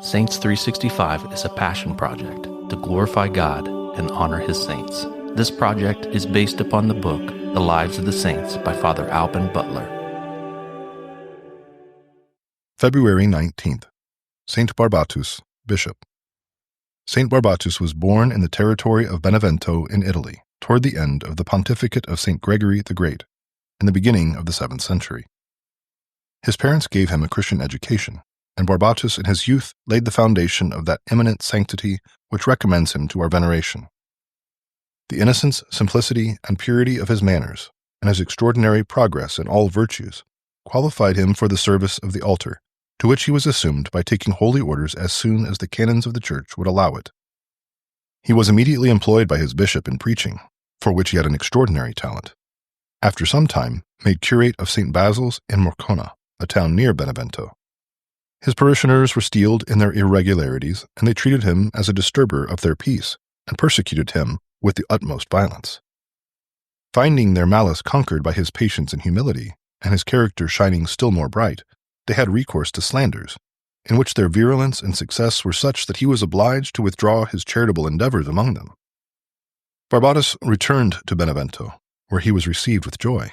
Saints 365 is a passion project to glorify God and honor His saints. This project is based upon the book, The Lives of the Saints by Father Alban Butler. February 19th. Saint Barbatus, Bishop. Saint Barbatus was born in the territory of Benevento in Italy, toward the end of the pontificate of Saint Gregory the Great, in the beginning of the 7th century. His parents gave him a Christian education, and Barbatus in his youth laid the foundation of that eminent sanctity which recommends him to our veneration. The innocence, simplicity, and purity of his manners, and his extraordinary progress in all virtues, qualified him for the service of the altar, to which he was assumed by taking holy orders as soon as the canons of the Church would allow it. He was immediately employed by his bishop in preaching, for which he had an extraordinary talent. After some time, made curate of St. Basil's in Morcona, a town near Benevento. His parishioners were steeled in their irregularities, and they treated him as a disturber of their peace, and persecuted him with the utmost violence. Finding their malice conquered by his patience and humility, and his character shining still more bright, they had recourse to slanders, in which their virulence and success were such that he was obliged to withdraw his charitable endeavors among them. Barbatus returned to Benevento, where he was received with joy.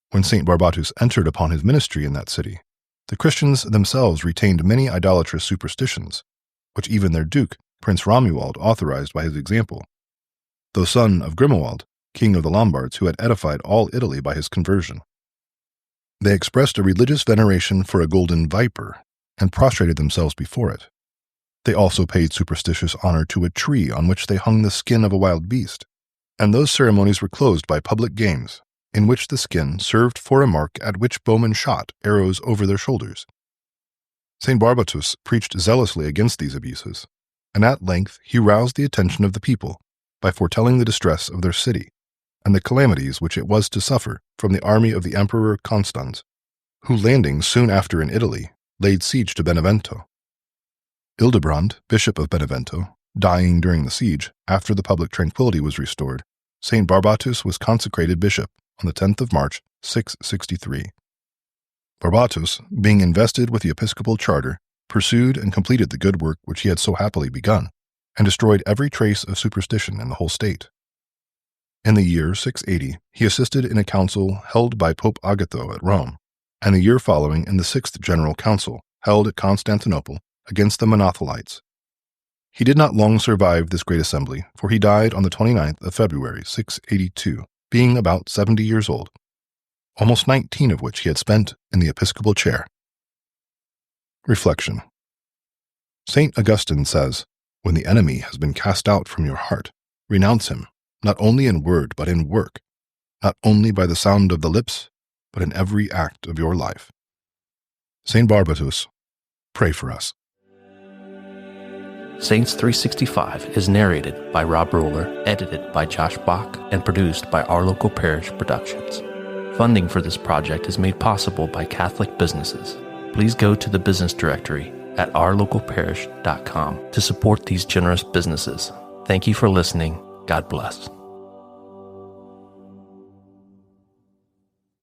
When St. Barbatus entered upon his ministry in that city, the Christians themselves retained many idolatrous superstitions, which even their duke, Prince Romuald, authorized by his example, though son of Grimoald, king of the Lombards, who had edified all Italy by his conversion. They expressed a religious veneration for a golden viper, and prostrated themselves before it. They also paid superstitious honor to a tree on which they hung the skin of a wild beast, and those ceremonies were closed by public games, in which the skin served for a mark at which bowmen shot arrows over their shoulders. St. Barbatus preached zealously against these abuses, and at length he roused the attention of the people by foretelling the distress of their city, and the calamities which it was to suffer from the army of the Emperor Constans, who, landing soon after in Italy, laid siege to Benevento. Ildebrand, bishop of Benevento, dying during the siege, after the public tranquility was restored, St. Barbatus was consecrated bishop on the 10th of March, 663. Barbatus, being invested with the episcopal charter, pursued and completed the good work which he had so happily begun, and destroyed every trace of superstition in the whole state. In the year 680, he assisted in a council held by Pope Agatho at Rome, and the year following in the 6th General Council, held at Constantinople, against the Monothelites. He did not long survive this great assembly, for he died on the 29th of February, 682, being about 70 years old, almost 19 of which he had spent in the episcopal chair. Reflection. St. Augustine says, "When the enemy has been cast out from your heart, renounce him, not only in word but in work, not only by the sound of the lips, but in every act of your life." St. Barbatus, pray for us. Saints 365 is narrated by Rob Ruler, edited by Josh Bach, and produced by Our Local Parish Productions. Funding for this project is made possible by Catholic businesses. Please go to the business directory at ourlocalparish.com to support these generous businesses. Thank you for listening. God bless.